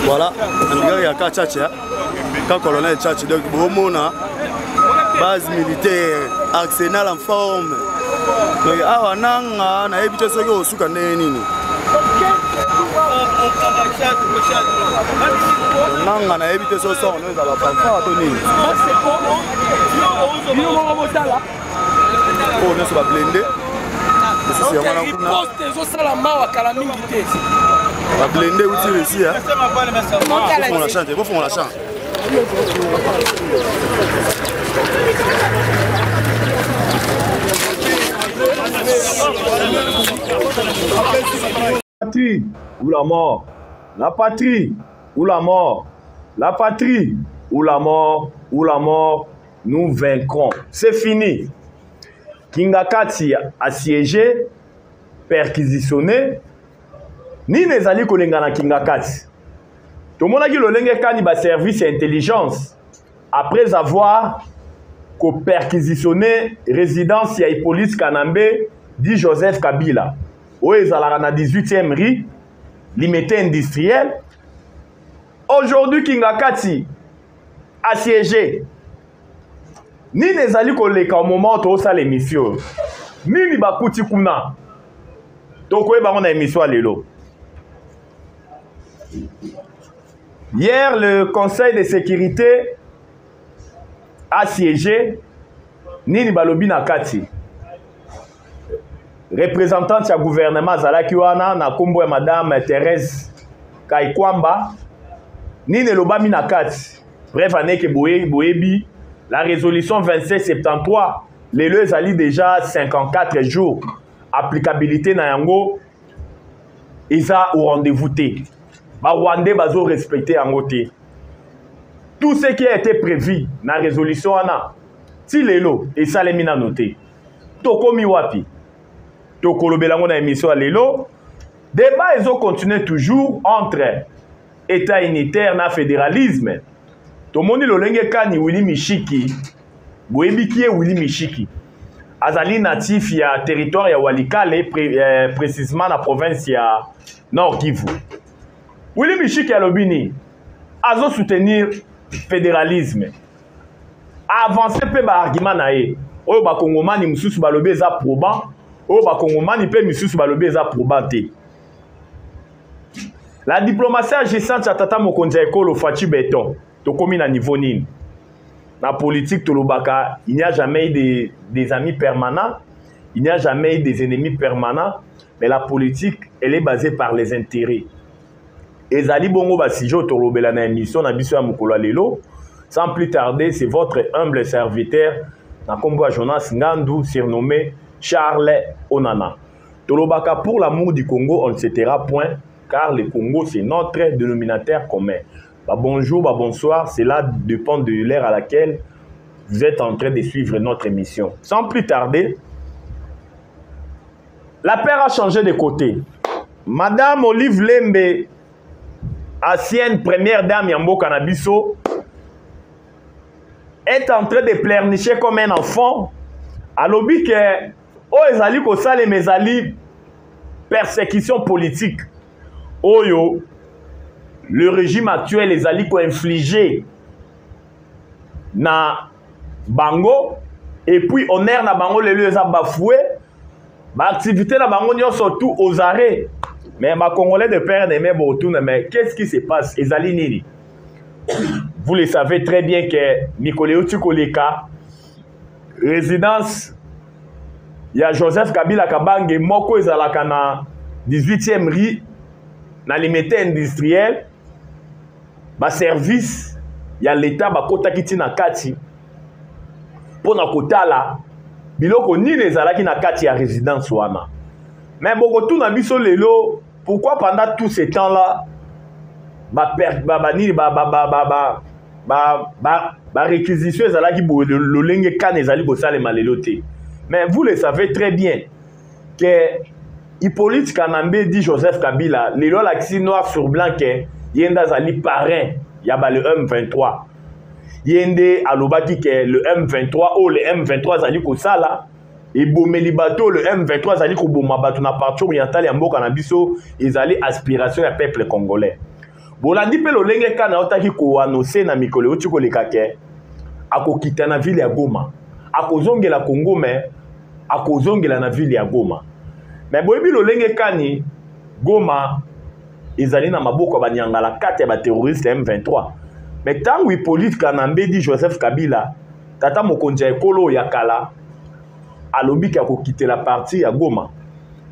Voilà, il y a qu'à Tchatcha, quand colonel Tchatcha, donc Bomona, base militaire, arsenal en forme. Donc, ah, on a évité ce que vous souvenez. On a évité ce son, nous avons pas Tony. Oh, nous sommes blindés. On va blender outils ici. On la chante, il faut qu'on la chante. La patrie ou la mort. La patrie ou la mort. La patrie ou la mort. Ou la mort, nous vaincrons. C'est fini. Kingakati assiégé, perquisitionné. Ni nezali kolengana Kingakati. Tout le monde a dit que le service intelligence après avoir perquisitionné résidence ya Hippolyte Kanambe dit Joseph Kabila. Où ils allaient dans 18e rue, limité industriel. Aujourd'hui, Kingakati assiégé. Ni nezali koleka au moment où ça l'émission. Ni bakuti kuna. Donc, on a émission à l'élo. Hier, le Conseil de sécurité a siégé Nini Balobi Nakati. Représentante du gouvernement Zalakiwana, na kombo Madame Thérèse Kaikwamba, Nini Lobami Nakati. Bref, année que Boebi, la résolution 2773, les lieux alliés déjà 54 jours. Applicabilité na yango, Isa au rendez-vous T. Ba Rwandais bazo respecter en côté. Tout ce qui a été prévu dans la résolution ana, si lelo et ça les mina noté. Toko miwapi. Toko lobelango na émission lelo. Débat ils ont continué toujours entre État unitaire na fédéralisme. To moni lolenge kani Willy Mishiki. Boyebi qui est Willy Mishiki. Azali natif ya territoire ya Walikale précisément la province ya Nord Kivu. Willy Mishiki alobini azo soutenir fédéralisme. Avancer pe ba argument na ye. Oyo ba kongomani mususu balobi eza probant, oyo ba kongomani pe mususu balobi eza probant te. La diplomatie agissante ya tata mokonzi ekolo Fachi Beton, to komi na niveau nini. La politique tolobaka, il n'y a jamais eu des amis permanents, il n'y a jamais eu des ennemis permanents, mais la politique elle est basée par les intérêts. Ezali bongo basijo tolobela na émission na biso ya mokolo lelo. Sans plus tarder, c'est votre humble serviteur na kombo Jonas Ngandu surnommé Charles Onana. Tolobaka pour l'amour du Congo, on ne se taira point car le Congo c'est notre dénominateur commun. Bah bonjour, bah bonsoir, cela dépend de l'heure à laquelle vous êtes en train de suivre notre émission. Sans plus tarder, la paire a changé de côté. Madame Olive Lembe, ancienne première dame Yambo Canabiso, est en train de pleurnicher comme un enfant. À l'objet que, oh, ezali ko sale mezali persécution politique. Oh yo, le régime actuel ezali ko infliger na bango, et puis honneur na bango le lieu eza bafoué, ba activité na bango nyo surtout aux arrêts. Mais ma Congolais de père de mère Botoune, mais qu'est-ce qui se passe? Ezali nini? Vous le savez très bien que Nicoléo Tukoleka, résidence, il y a Joseph Kabila Kabange, Moko ezalaka na 18e rue, na limité industriel, ba service, il y a l'État, ba kota kiti na kati, pour na kota la, biloko nini ezalaki na kati ya résidence wana. Mais Bogotou na biso lelo, pourquoi pendant tout ce temps-là, réquisition ezalaki lolenge kan ezali kosalema lelo te. Mais vous le savez très bien que Hippolyte Kanambe dit Joseph Kabila, lelo laksi noir sur blanc que yenda zali parrain ya ba le M23. yende alobaki ke le M23 o le M23 zali ko sala et bomeli bato le M23 zali ko boma bato na partie orientale ya mboka na biso ezali aspiration ya peuple congolais. Bolandi pe lolenge kana otaki ko annoncer na mikolo oti ko lekake akokita na ville ya Goma. Akozongela Congo mais akozongela na ville ya Goma. Mais boyebi lolenge kani Goma ezali na maboko banyangala 4 ya ba terroriste M23. Mais tangu Hippolyte Kanambe di Joseph Kabila tata mokonzi ya ekolo ya kala alobi ki akokite la partie ya Goma.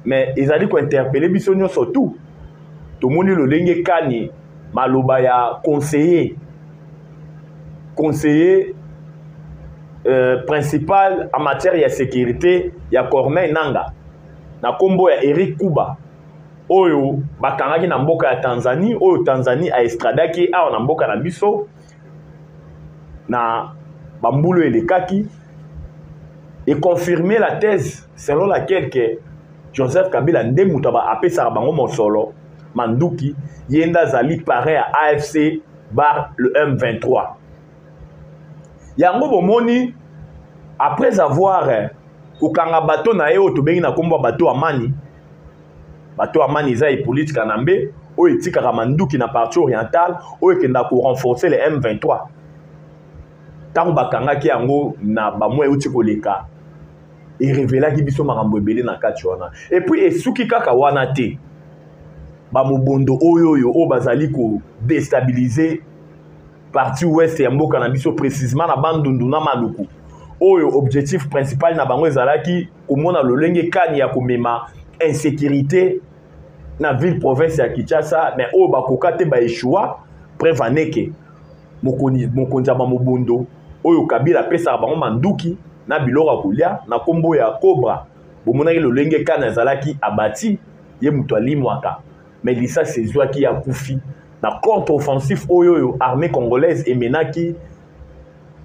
Mais ezali ko interpeller biso nyonso tout. Tomoni lolenge kani maloba ya conseiller principal en matière de sécurité ya Corneille Nanga na kombo ya Eric Kuba oyo bakangaki na mboka ya Tanzanie oyo Tanzanie a estradaki awa na mboka na biso na bambulu elekaki et confirmer la thèse selon laquelle que Joseph Kabila nde mutu apesaka bango mosolo manduki yenda zali pareil à AFC bar le M23. Yango bomoni après avoir kokanga bato na ye otobengi na kombo bato amani za Hippolyte Kanambe oyo etikaka manduki na partie orientale oyo ekenda ko renforcer le M23 tango bakangaki yango na bamwe euti koleka erevelaki biso makambo ebele na kati wana et puis esuki kaka wana te bamobondo oyo bazali ko déstabiliser partie ouest ya mboka na biso précisément na bandundu na maluku oyo objectif principal na bango ezalaki komona lolenge kani ya komema insécurité na ville province ya Kinshasa mais oyo bakoka te ba échoua preuve aneke mokonzi ya bamobondo oyo Kabila pesa bango manduki na biloko kolia na kombo ya Cobra bomonaki lolenge kani ezalaki abati ye mutu alimwaka mais lisa sezwaki ya kufi na contre-offensif oyo armée congolaise emenaki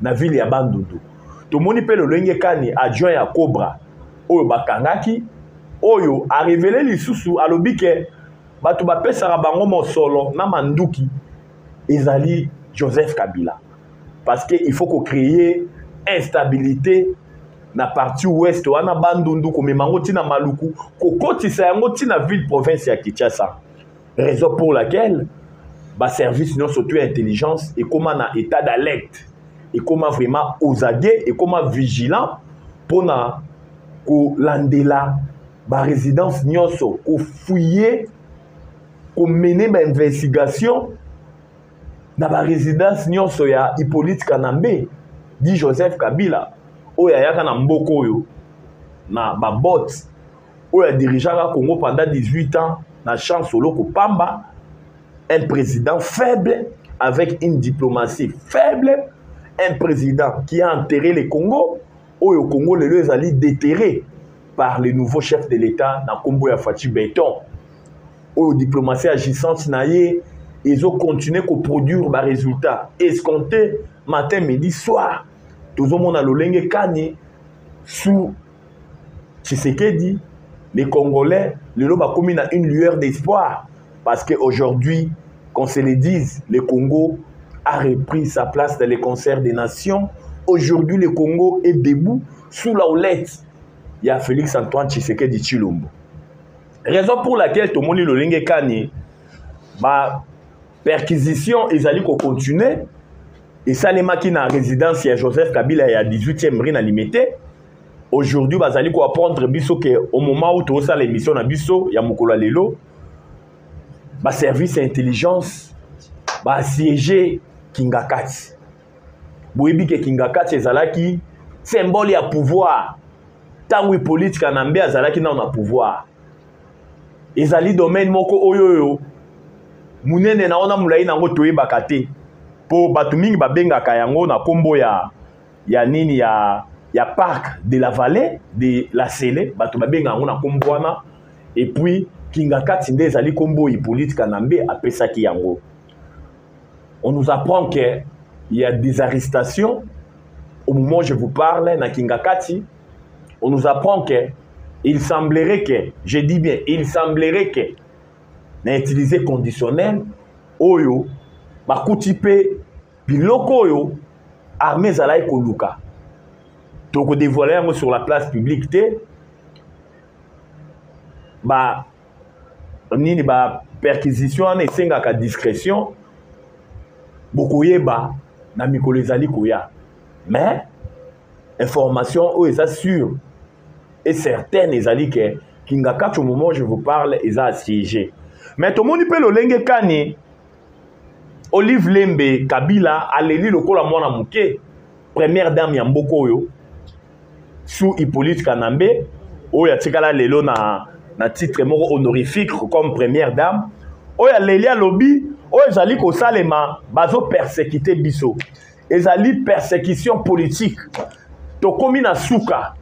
na ville ya Bandundu. Tomoni pe lolenge kani adjoint ya Cobra oyo bakangaki oyo a révélé lisusu alobi ke bato bapesaka bango mosolo na manduki ezali Joseph Kabila parce que il faut ko créer instabilité na partie ouest wana Bandundu komemango tina maluku kokotisa yango tina ville province ya Kinshasa. Raison pour laquelle ba service non surtout intelligence et comment na état d'alerte et comment vraiment aux aguets et comment vigilant pour na ko landela ba résidence nyonso ko fouiller ko mener ba investigation na ba résidence nyonso ya Hippolyte Kanambe di Joseph Kabila oyo ayaka na mboko oyo na ba bot oyo dirigeaka Congo pendant 18 ans na chance solo ko pamba un président faible avec une diplomatie faible, un président qui a enterré le Congo, ou le Congo les allait déterré par le nouveau chef de l'État, na Kombo ya Fachi Béton, ou diplomatie agissante naïe, ils ont continué à produire des résultats escomptés matin, midi, soir. Tout le monde a l'olenge kani sous Tshisekedi, les Congolais, le loba commis à une lueur d'espoir parce qu'aujourd'hui, qu'on se le dise, le Congo a repris sa place dans les concerts des nations. Aujourd'hui, le Congo est debout sous la houlette. Il y a Félix Antoine Tshisekedi Tshilombo. Raison pour laquelle tout le monde le lingue kani, ma perquisition ils allaient continuer et ça les maquines en résidence il y a Joseph Kabila il y a 18e rue na limité. Aujourd'hui, ils allaient apprendre biso que au moment où tout ça l'émission na biso il y a mokolo lelo. Ba service intelligence ba siéger Kingakati. Boyebi ke Kingakati ezalaki symbole ya pouvoir. Tango Hippolyte Kanambe azalaki na pouvoir. Ezali domaine moko oyoyo. Munene na ona mulai nango toyebaka te. Po batu mingi babengaka yango na kombo ya nini ya parc de la vallée de la Sélé, batu babenga yango na kombo wana et puis Kingakati nde ezali kombo Hippolyte Kanambe apesaki yango. On nous apprend qu'il y a des arrestations au moment où je vous parle na Kingakati. On nous apprend qu'il semblerait que, je dis bien, il semblerait que na utilisé conditionnel oyo bakuti pe biloko oyo armée zalaï koluka. Donc dévoiler sur la place publique te ba nini ba perquisition et sengaka discrétion bokoyeba na mikolo ezali koya. Mais information o eza sûre et certaine ezali que kingaka au moment où je vous parle eza assiégé. Mais tout le monde peut le lenge kani Olive Lembe Kabila aleli lokola mwana muke première dame ya mboko oyo sous Hippolyte Kanambe oyo atikala lelo na titre moko honorifique comme première dame oyo aleli alobi oyo ezali kosalema bazo persécuter biso ezali persécution politique tokomi na suka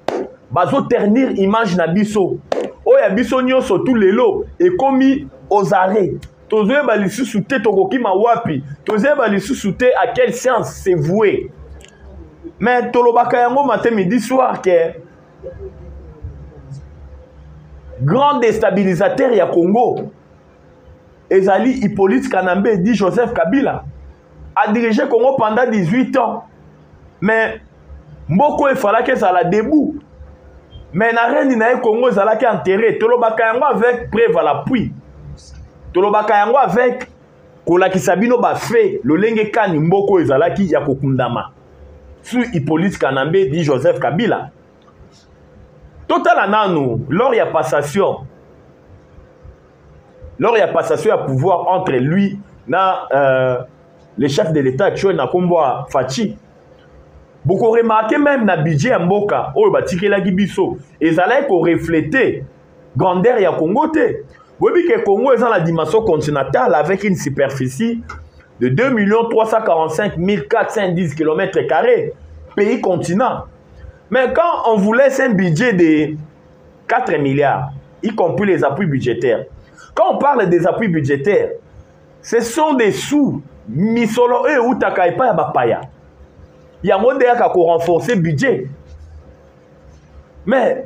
bazo ternir image na biso oyo biso nyonso tout lelo ekomi aux arrêts tozoyeba lisusu te tokokima wapi tozoyeba lisusu te à quelle science c'est voué. Mais tolobaka yango matin midi soir que grand déstabilisateur ya Congo ezali Hippolyte Kanambe dit Joseph Kabila a dirigé Congo pendant 18 ans. Mais mboko efalaki ezala debout. Mais na reine na Congo ezalaki enterré. Tolobaka yango avec preuve à l'appui. Tolobaka yango avec kolakisa bino ba fait lolenge kani mboko ezalaki ya kokundama. Sur Hippolyte Kanambe dit Joseph Kabila. Total anano, lors il y a passation à pouvoir entre lui et le chef de l'État actuel Nakombo Fachi. Beaucoup remarqué même na budget ya mboka oyo batikelaki biso ezalaki ko refléter grandeur ya Congo te. Bobi que Congo est dans la dimension continentale avec une superficie de 2 345 410 km², pays continent. Mais quand on vous laisse un budget de 4 milliards, y compris les appuis budgétaires, quand on parle des appuis budgétaires, ce sont des sous, misolo et ou takaipa ya bapaya. Il y a un monde qui a renforcé le budget. Mais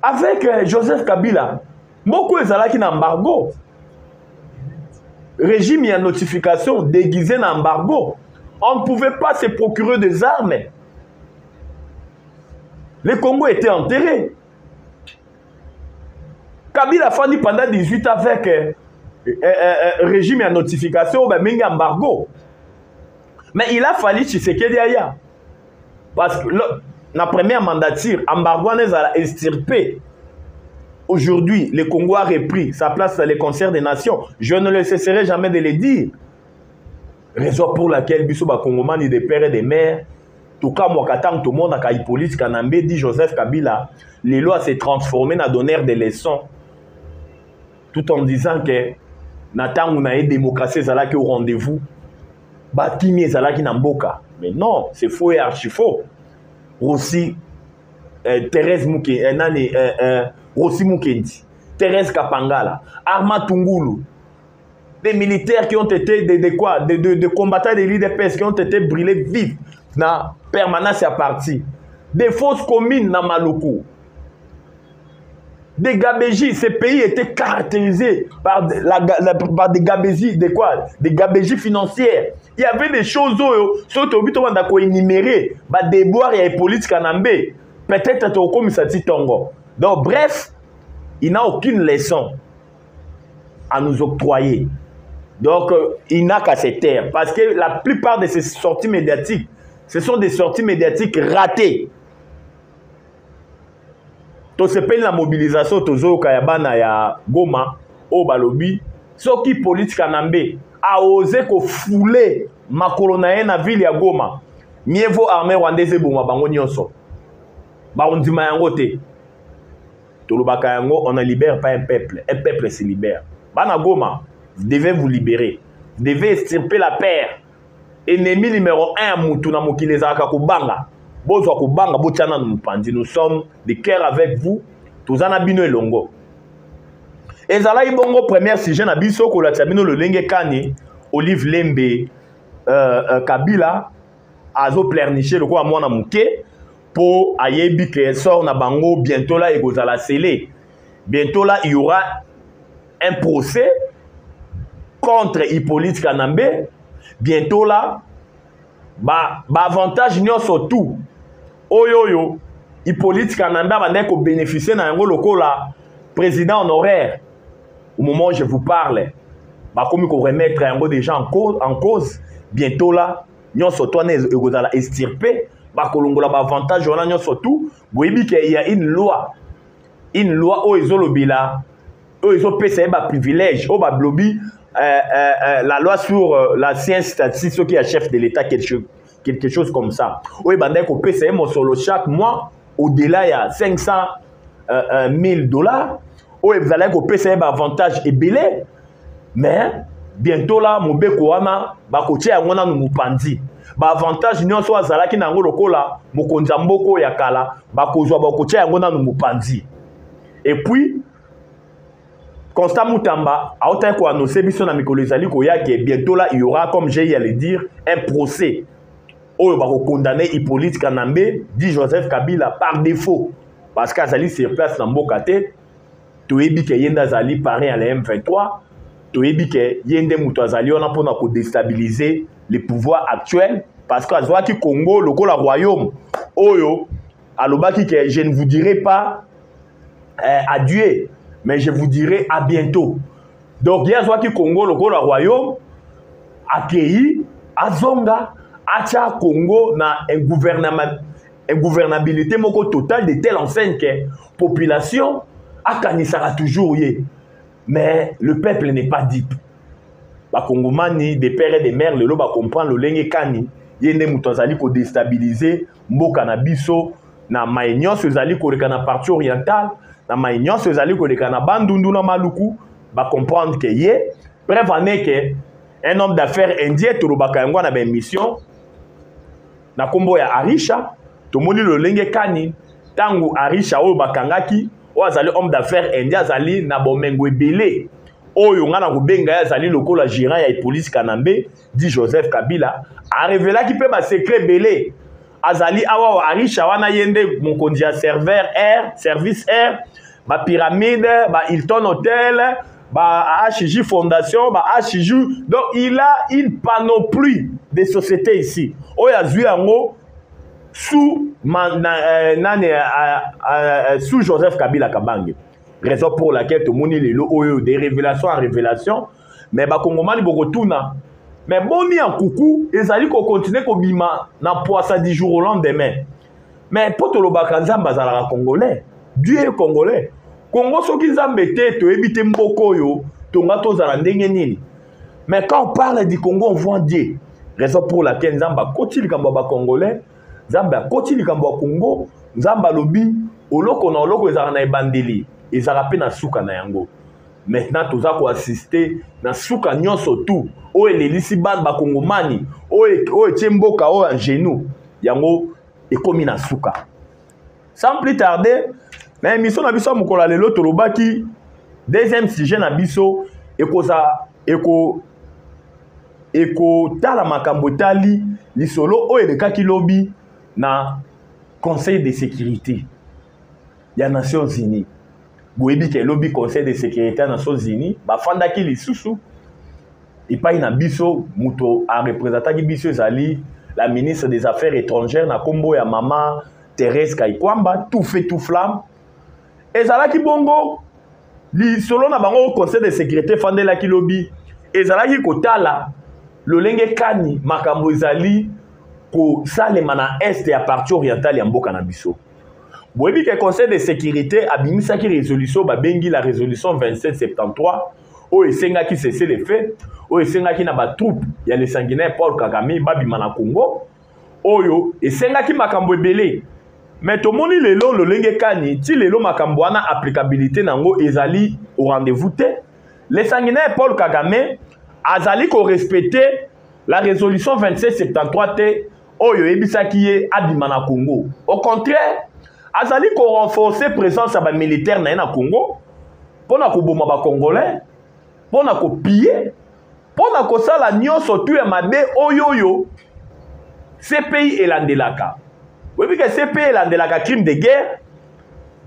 avec Joseph Kabila, beaucoup de gens qui ont embargo. Régime et notification déguisé dans embargo. On ne pouvait pas se procurer des armes. Le Congo était enterré. Kabila a fait pendant 18 ans avec régime et notification, mais embargo. Mais il a fallu Tshisekedi Aya. Parce que la première mandature, embargo a extirpé. Aujourd'hui, le Congo a repris sa place dans les concerts des nations. Je ne le cesserai jamais de le dire. Raison pour laquelle Bissouba Congoman est des pères et des mères. Tout cas, moi, quand tout le monde a Hippolyte Kanambe dit Joseph Kabila, les lois s'est transformées dans donner des leçons. Tout en disant que Nathan, on a une démocratie au rendez-vous. Batimi ezalaki na mboka. Mais non, c'est faux et archi faux. Aussi, Thérèse Mukendi, Rossi Mukendi, Thérèse Kapangala, Arma Tungulu, des militaires qui ont été des combattants de l'IDPS qui ont été brûlés vifs dans permanence à partie. Des fausses communes dans Maluku. Des gabégies, ces pays étaient caractérisés par des gabégies, des gabégies financières. Il y avait des choses surtout au énumérer, des boires et Hippolyte Kanambe, peut-être au commissariat Tongo. Donc bref, il n'a aucune leçon à nous octroyer. Donc il n'a qu'à se taire parce que la plupart de ces sorties médiatiques, ce sont des sorties médiatiques ratées. To se peine la mobilisation tozo kayabana ya Goma au balobi soki politique Kanambe a osé ko fouler makolo na na ville ya Goma mieux vaut armée rwandaise boma bango nyonso ba ondima yango te tolobaka yango on ne libère pas un peuple se libère. Bana Goma, vous devez vous libérer, vous devez extirper la paix. Ennemi numéro 1 mutu na mokili ezalaka kobanga. Nous sommes de cœur avec vous. Tous en abino et longo. Et zala ibongo premier sujet na biso ko la tabino le lenge kani Olive Lembe Kabila azo pleurnicher le quoi mwana muke pour ayebi que sort na bango bientôt là ekozala scellé. Bientôt là il y aura un procès contre Hippolyte Kanambe. Bientôt là avantage surtout oyo Hippolyte Kanambe va bénéficier d'un lokola président honoraire. Au moment où je vous parle, comme il faut remettre déjà en cause, bientôt là, nous sommes estirpés, avantage surtout, il y a une loi où ils ont le privilège, la loi sur la science statistique qui est chef de l'État, quelque chose comme ça. Oui, chaque mois, au-delà, il y a 500 000 $. Oui, vous allez payer un avantage et belé. Mais, bientôt là, mon beko wana, bakoche ya ngona nous pandi. Avantage nous soit zalaki na ngolo kola, mokonza mboko ya kala, bakozwa bakoche ya ngona nous pandi. Et puis, Constant Moutamba a autant qu'on annoncé biso na mikolo ezali koya que bientôt là il y aura, comme j'ai à le dire, un procès. Oyo bako condamner Hippolyte Kanambe, dit Joseph Kabila par défaut parce qu'azali sur place na mboka te. Toyebi ke yenda zali paré à la M23, toyebi ke yende muto azali on a pour déstabiliser les pouvoirs actuels parce qu'azwaki Congo lokola royaume oyo alobaki que je ne vous dirai pas adieu, mais je vous dirai à bientôt. Donc yazwaki Congo lokola royaume accueilli azonga acha Congo na un gouvernabilité moko totale de telle enseigne que population akanisara toujours yé. Mais le peuple n'est pas dupe. Ba Kongomani des pères et des mères le ba comprendre le lenge kani yende mutazali ko déstabiliser mboka na biso na maïnion sezali ko na partie orientale na maïnion sezali ko na bandundu na maluku ba comprendre que yé prévenez que un homme d'affaires indien to lobaka yango na ben mission na kombo ya Arisha to moni le lenge kani tangu Arisha o bakangaki o azali homme d'affaires indien azali na bomengo ebele oyo nga na kobenga azali lokola gérant ya Hippolyte Kanambe dit Joseph Kabila a révélé ki pe ba secret belé azali awa Arisha wana yende mokonzi ya serveur air service air ba pyramide ba Hilton Hotel ba HJ Fondation ba HJ. Donc il a une panoplie de sociétés ici oyo azui yango sous sous Joseph Kabila Kabange. Raison pour laquelle tout le monde est des révélations en révélation. Mais bah Congomani bokotuna. Mais boni en coucou, ils allaient continuer ko bima na poissa 10 jours au lendemain. Mais pour tout le bakanza bazala congolais. Dieu est congolais. Congo soki zambete to ebite mboko yo, tonga to zala ndenge nini. Mais quand on parle du Congo, on voit Dieu. Raison pour laquelle Nzamba kotili kamba ba congolais. Zamba koti likambo Congo, Zamba lobi, oloko na oloko ezala na ebandeli, ezala pe na suka na yango. Maintenant toza ko assister na suka nyonso tout, o elelisi bande ba Kongomani, o etimboka o en genou, yango ekomi na suka. Sans plus tarder, na émission na biso mokola lelo tolobaki deuxième sujet na biso eko tala makambo tali lisolo o elekaki lobi na Conseil de sécurité des Nations Unies. Boyebi ke lobby Conseil de sécurité des Nations Unies, ba fandaki lisusu. Et pas na biso muto a représentaki biso ezali la ministre des Affaires étrangères na kombo ya mama Thérèse Kaikwamba, tout fait tout flamme. Ezalaki bongo li solo na bango Conseil de sécurité fandelaki lobby. Ezalaki kotala le lenge kani makambo ezali ko salema na est ya partie orientale ya mboka na biso. Boyebi ke Conseil de sécurité abimisaki résolution babengi la résolution 2773 o esengaki cesser les faits o esengaki na ba troupe ya le sanguinaire Paul Kagame babima na Congo oyo esengaki makambo ebele. Mais tomoni lelo le lenge kani ti lelo makambo wana applicabilité nango ezali au rendez-vous te. Le sanguinaire Paul Kagame azali ko respecter la résolution 2773 te oyo ebisaki ye abima na Congo. Au contraire, azali ko renforcer présence ya ba militaire na Congo pona ko boma ba congolais, pona ko piller, pona ko sala nyonso tu ya mabe oyoyo CPI elandelaka. Oui, parce que CPI elandelaka crime de guerre,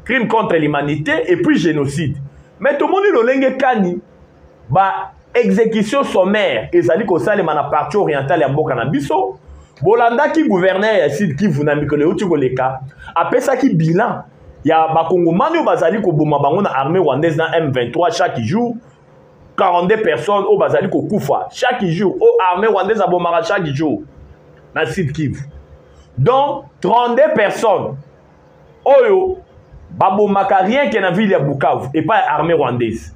crime contre l'humanité et puis génocide. Mais tout le monde le lenge kani ba exécution sommaire ezali ko salema na partie orientale ya mboka na biso bolanda ki gouverneur ya Sud Kivu na mikolo uti koleka apesa ki bilan ya bakongomani bazali ko boma bango na armée rwandaise na M23 chaque jour 42 personnes au bazali ko kufa chaque jour au armée rwandaise abomaka chaque jour na Sud Kivu. Donc 32 personnes oyo babomaka rien que na ville ya Bukavu et pas armée rwandaise.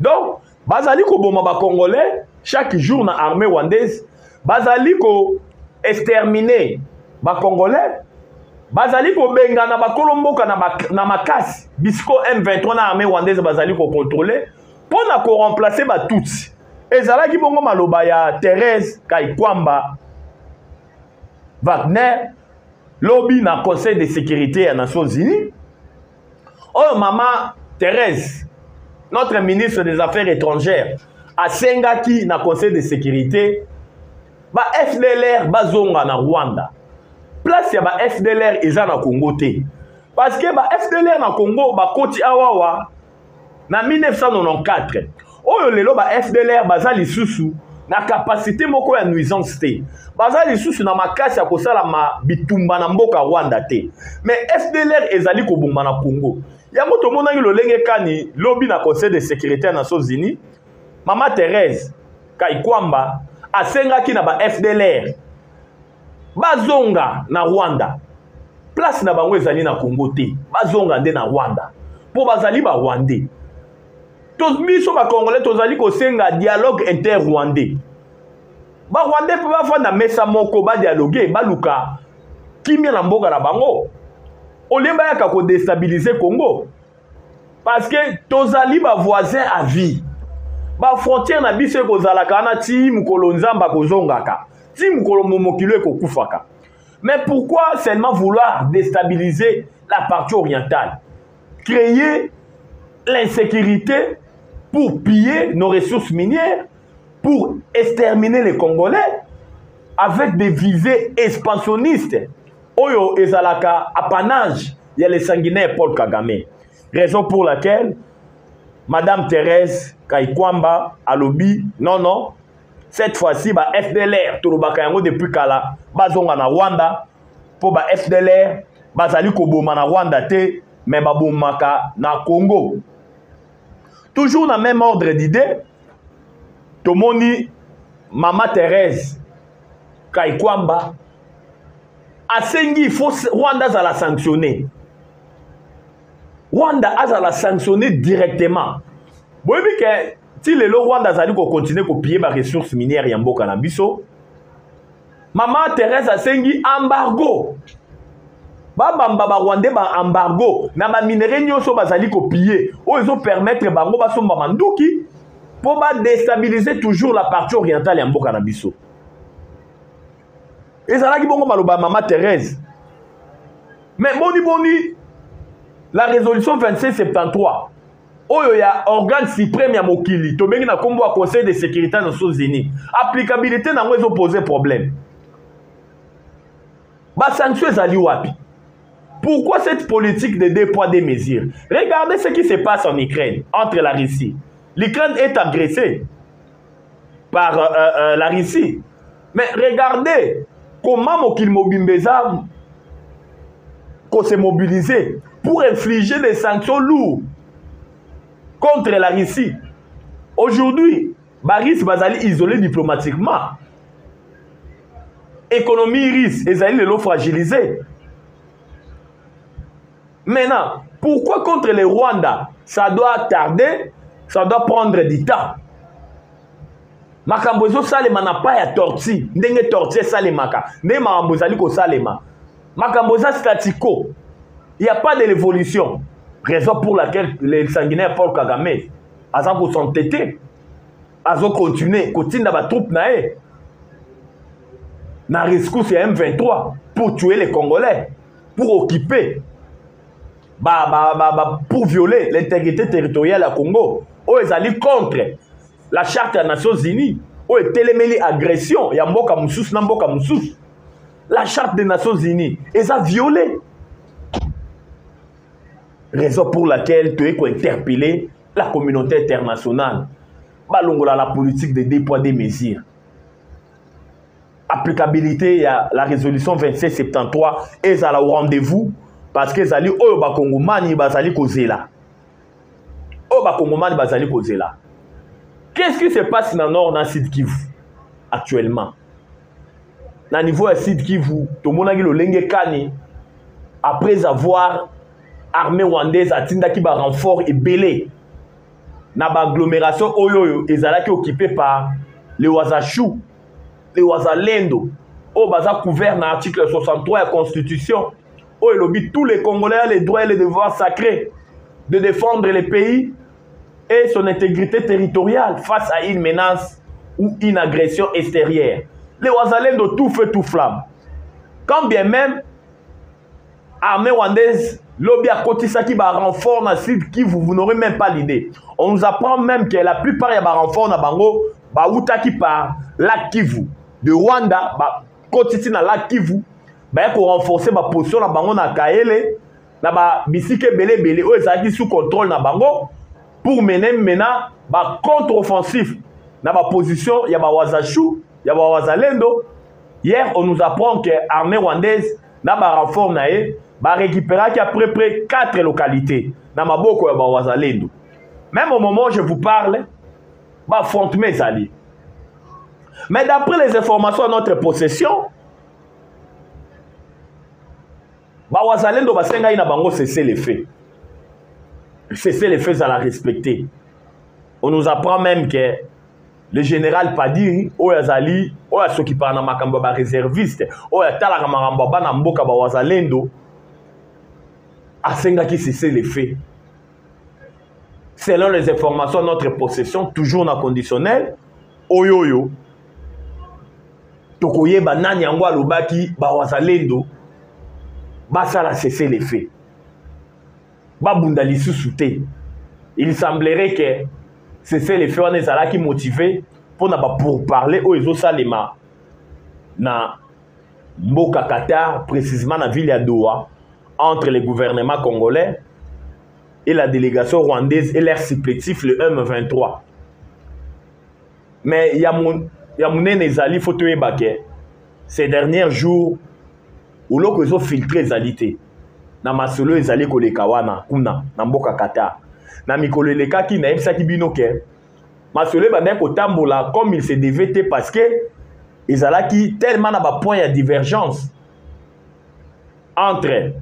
Donc bazali ko boma ba congolais chaque jour na armée rwandaise, bazali ko exterminer ba congolais, bazali ko bengana ba kolomboka na makasi bisco M23 na armée rwandaise bazali ko contrôler pour na ko remplacer ba tutsi. Ezalaki bongo maloba ya Thérèse Kaikwamba Wagner lobby na Conseil de sécurité des Nations Unies. Oh maman Thérèse, notre ministre des Affaires étrangères, a sengaki na Conseil de sécurité, ba FDLR bazonga na Rwanda. Place ya ba FDLR eza na Congo te. Parce que ba FDLR na Congo ba koti awawa na 1994. Oyo lelo ba FDLR bazali susu na capacité moko ya nuisance te. Bazali susu na makasi ya kosala ma bitumba na mboka Rwanda te. Mais FDLR ezali ko bomba na Congo. Ya moto monangi lolenge kani lobby na Conseil de sécurité des Nations Unies. Mama Thérèse Kaikwamba asengaki na ba FDLR bazonga na Rwanda. Place na bango ezali na Congo te. Bazonga nde na Rwanda. Po bazali ba Rwandais. Tous biso ba Congolais tozali ko senga dialogue inter-rwandais. Ba Rwandais pe ba fanda mesa moko ba dialoguer ba luka kimia na mboka na bango. Olemba yaka ko déstabiliser Congo. Parce que tozali ba voisins à vie. Ba frontière na biso ko zalaka na ti mukolo nzamba ko zongaka. Ti mukolo momokilo ko kufaka. Mais pourquoi seulement vouloir déstabiliser la partie orientale? Créer l'insécurité pour piller nos ressources minières, pour exterminer les Congolais avec des visées expansionnistes. Oyo ezalaka apanage, il y a les sanguinaires Paul Kagame. Raison pour laquelle Madame Thérèse Kaikwamba alobi, non, cette fois-ci, ba FDLR, Tolobaka yango depuis kala, bazonga na Rwanda, pour ba FDLR, bazali koboma na Rwanda te, mais babomaka na Congo. Toujours dans le même ordre d'idée, Tomoni, Maman Thérèse Kaikwamba, Asengi, il faut Rwanda à la sanctionner. Rwanda a la sanctionner directement. Vous voyez que si le Rwanda a continué à piller les ressources minières et en Canabiso, Maman Thérèse Asengi embargo. Baba Rwanda ba embargo na ma minerai nyoso bazali ko piller. O ils ont permettre bango ba somba manduki pour ba déstabiliser toujours la partie orientale ya mboka na biso. Ezalaki bongo maloba Maman Thérèse. Mais boni la résolution 2573 oyo ya organe suprême ya mokili to bengi na kombo ya Conseil de sécurité des Nations Unies. Applicabilité nango ezo poser problème. Ba sanction ezali wapi? Pourquoi cette politique de deux poids, deux mesures? Regardez ce qui se passe en Ukraine, entre la Russie. L'Ukraine est agressée par la Russie. Mais regardez comment Mokil Mobimbeza s'est mobilisé pour infliger des sanctions lourdes contre la Russie. Aujourd'hui, Baris Bazali isolé diplomatiquement. Économie russe, Ezali le lot fragilisé. Maintenant, pourquoi contre les Rwandais, ça doit tarder, ça doit prendre du temps? Makambozo salema na pas ya torti, ndenge torti salemaka, ndenge makambozali ko salema. Makamboza statico, il n'y a pas de l'évolution. Raison pour laquelle les sanguinaires Paul Kagame, azan ko s'entêter, azan continuer, continue ba troupe nae. Na risque c'est M23 pour tuer les Congolais, pour occuper. Pour violer l'intégrité territoriale à Congo, où ils allaient contre la charte des Nations Unies, où ils téléméli agression, il y a Mboka Moussous, Namboka Moussous. La charte des Nations Unies, ils ont violé. Raison pour laquelle tu es interpellé la communauté internationale. Balongola la politique de deux poids, deux mesures. applicabilité ya la résolution 2773 ezala au rendez-vous parce que zali oyo bakongomani bazali kozela. Oyo bakongomani bazali kozela. Qu'est-ce qui se passe dans le nord dans Sud Kivu actuellement? Na niveau ya Sud Kivu, tomonaki lolenge kani après avoir armée rwandaise atindaki ba renfort ebele na ba agglomération oyo ezalaki occupé par les Wazachou, les Wazalendo, au baza couvert dans l'article 63 de la Constitution, où il oblige tous les Congolais ont les droits et les devoirs sacrés de défendre le pays et son intégrité territoriale face à une menace ou une agression extérieure. Les Wazalendo tout feu tout flamme. Quand bien même armée rwandaise, lobby à Kotisaki va renfort dans Sud Kivu, vous n'aurez même pas l'idée. On nous apprend même que la plupart des renforts dans Bango, Baoutaki par Lac Kivu, de Rwanda, Kotisi dans Lac Kivu, pour renforcer ma position dans Bango na Kaele, na bisike belé belé, eux ils sous contrôle dans Bango, pour mener maintenant contre-offensif dans ma position, il y a Wazachou, il y a Wazalendo. Hier, on nous apprend que l'armée rwandaise n'a pas renfort récupérer à peu près 4 localités dans ma boko ya Wazalendo. Même au moment où je vous parle, affronte mes alliés. Mais d'après les informations de notre possession, Wazalendo basenga ina bango cesser les faits. Cesser les faits à la respecter. On nous apprend même que le général Padiri, Oyazali, ceux qui parlent dans makambo ba réserviste, Oyatala kamaramba ba na mboka ba Wazalendo, asenga qui cesser les faits. Selon les informations de notre possession, toujours dans conditionnel, oyoyo, tokoye banani yango alobaki ba Wazalendo, basala cesser les faits. Babunda lisusu te. Il semblerait que cesser les faits on est là qui motivé pour parler aux Ezosalema na Mboka Qatar, précisément dans la ville de Doha, entre le gouvernement congolais et la délégation rwandaise et leur supplétif le M23. Mais il y a mon ezali faut te ébaquer. Ces derniers jours où l'on a filtré les alités. Na masolo ezali koleka wana kuna na Mboka Qatar. Na mikolo leka ki na ebisaki bino ke masolo ba ko tambola comme il se devait parce que ezalaki tellement na ba point de divergence entre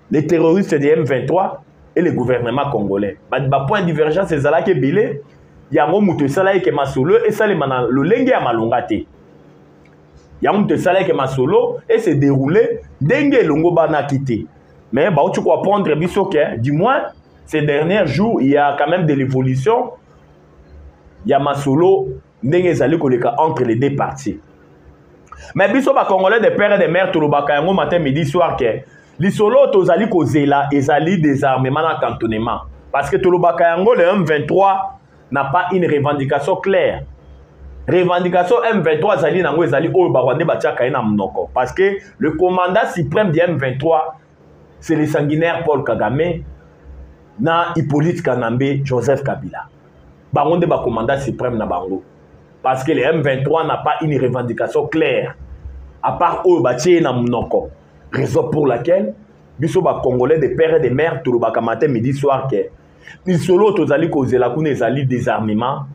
les terroristes de M23 et le gouvernement congolais. Ba point de divergence ezalaki belé yango muto esala ke masolo esalema na lolenge ya malonga te. Yango muto esala ke masolo et se dérouler ndenge longo bana kité. Mais tu peux apprendre du moins ces derniers jours, il y a quand même de l'évolution. Il y a Masolo, entre les deux parties. Mais biso ba Congolais des pères et des mères, tout le bakayango matin, midi, soir, que les solos, tozali kozela, ezali désarmement dans cantonnement. Parce que tout le bakayango, le M23 n'a pas une revendication claire. Revendication M23, ezali nango, ezali oyo barwande batiaka ina mnoko. Parce que le commandant suprême du M23, c'est le sanguinaire Paul Kagame, na Hippolyte Kanambe, Joseph Kabila. Baronde ba commandant suprême na bango. Parce que le M23 n'a pas une revendication claire. À part eux, batie na mnoko. Raison pour laquelle, biso ba Congolais des pères et des mères, tout le baka matin, midi, soir, que ils solo tozali kozela kune ezali désarmement,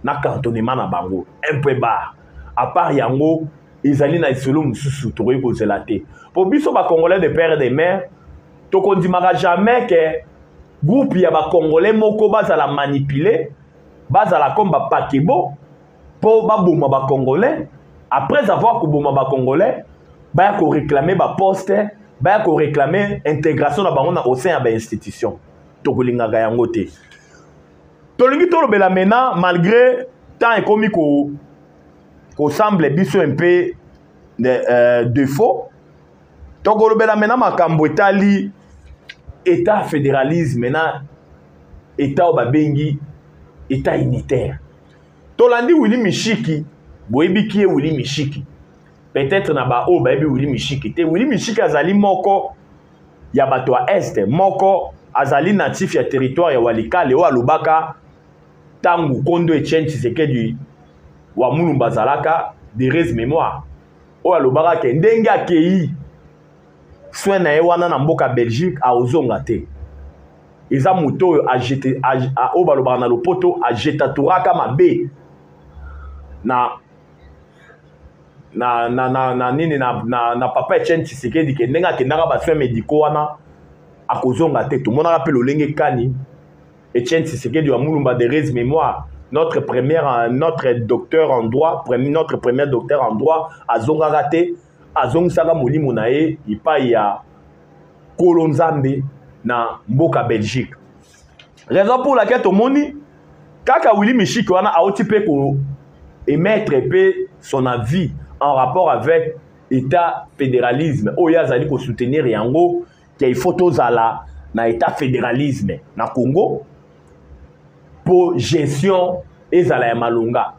na cantonnement na bango. Un peu bas. À part yango, ezali na solo mususu tokoyi kozela te. Pour biso ba Congolais des pères et des mères, to kondimaka jamais que groupe ya ba Congolais moko bazala manipuler, bazala comme ba pakebo pour ba boma ba Congolais. Après avoir koboma ba Congolais, ba ko réclamer ba poste, ba ko réclamer intégration na bango na au sein ya institution. To kolingaka yango te. To lingi to lobela maintenant malgré tant ekomi ko semble biso un peu de défaut. To kolobela maintenant makambo etali État fédéralisme maintenant État obabengi État unitaire. Tolandi Willy Mishiki, boyebi ki Willy Mishiki. Peut-être na ba o bayebi Willy Mishiki te. Willy Mishiki azali moko ya bato ya Est, moko azali natif ya territoire ya Walikale o alobaka tangu Kondo Etienne Tshisekedi wa Mulumba zalaka de res mémoire. oyo alobaka ke ndenge akei soin na ye wana na mboka Belgique aozonga te eza moto oyo oyo balobaka na lopoto ajetaturaka mabe na papa Etienne Tshisekedi ke ndenge akendaka basoin médicaux wana akozonga te tomonaka mpe lolenge kani Etienne Tshisekedi wa Mulumba de Rez Mémoire notre premier docteur en droit azongaka te azongisaka molimo na ye epai ya Kolo Nzambe na mboka Belgique. Raison pour laquelle tomoni kaka Willy Mishiki wana aoti pe ko émettre pe son avis en rapport avec état fédéralisme oyo azali ko soutenir yango qu'il faut tozala na état fédéralisme na Congo pour gestion ezala ya malunga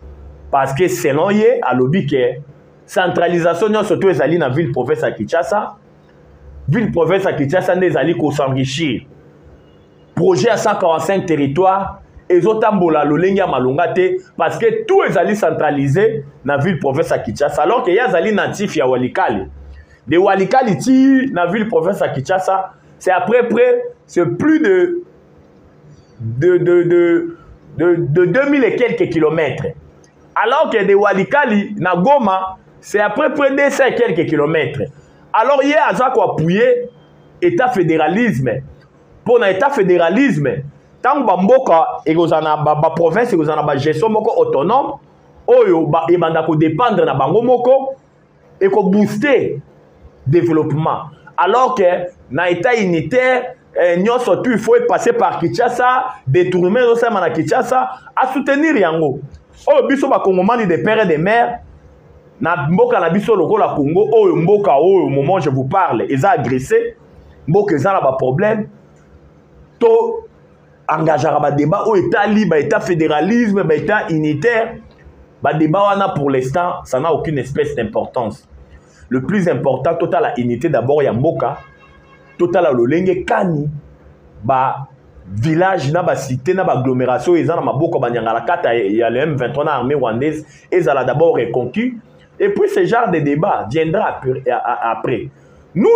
parce que selon ye alobi ke centralisation nyonso to ezali na ville province ya Kinshasa nde ezali ko s'enrichir projet à 145 territoires ezotambola lolenge ya malunga te parce que tout ezali centralisé na ville province ya Kinshasa alors que yazali natif ya Walikale de Walikale ti na ville province ya Kinshasa c'est c'est plus de 2000 et quelques kilomètres alors que de Walikale na Goma c'est à peu près 200 et quelques kilomètres. Alors, il y a à quoi appuyer état fédéralisme. Pour l'état fédéralisme, tant que Mboka et la province et la gestion autonome, il faut dépendre de Bango Moko et booster le développement. Alors que dans l'état unitaire, il faut passer par Kinshasa, détourner le Kinshasa, à soutenir Yango. Oh, biso ba Congomani des pères et des mères. Na mboka na biso lokola Congo oyo mboka oyo au moment je vous parle ils ont agressé mboka ils ont ba problème to engager ba débat au état libre état fédéralisme ba état unitaire ba débat wana pour l'instant ça n'a aucune espèce d'importance. Le plus important total la unité d'abord ya mboka total la lolenge kani ba village na ba cité na ba agglomération ils ont na maboko ba nyangala kata ya le M23 na armée rwandaise ils ont d'abord reconquis. Et puis ce genre de débat viendra après. Nous,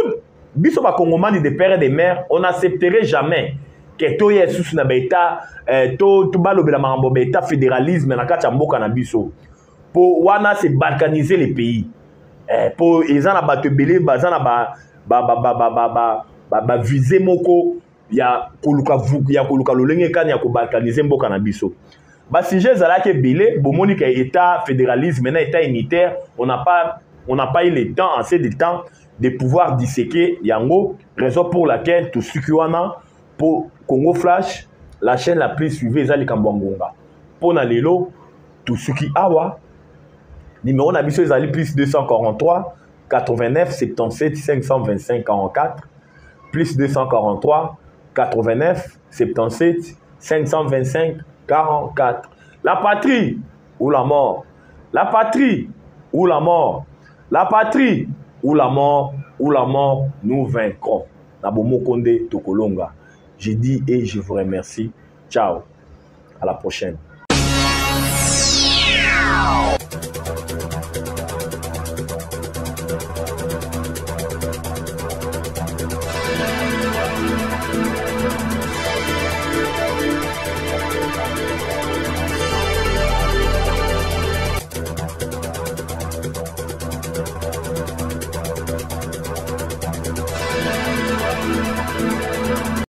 biso ba Congomani de père et de mère, on n'accepterait jamais que to yesus na beta to balobela mambo beta fédéralisme na kati ya mboka na biso. Pour wana se balkaniser les pays. Pour ezana bato belé bazana ba viser moko ya koluka lolenge kani ya ko balkaniser mboka na biso. Bah, si j'ai zalake belé, bomoni que état fédéralisme, maintenant état unitaire, on n'a pas eu le temps, assez de temps de pouvoir disséquer Yango, raison pour laquelle tout ce qui pour Congo Flash, la chaîne la plus suivie, Zali Kambwangonga. Pour Nalelo, tout ce qui awa, numéro n'habitué Zali plus 243 89 77 525 44 plus 243 89 77 525 44. La patrie ou la mort. La patrie ou la mort. La patrie ou la mort. Ou la mort, nous vaincrons. Nabomo Konde Tokolonga. Je dis et je vous remercie. Ciao. À la prochaine.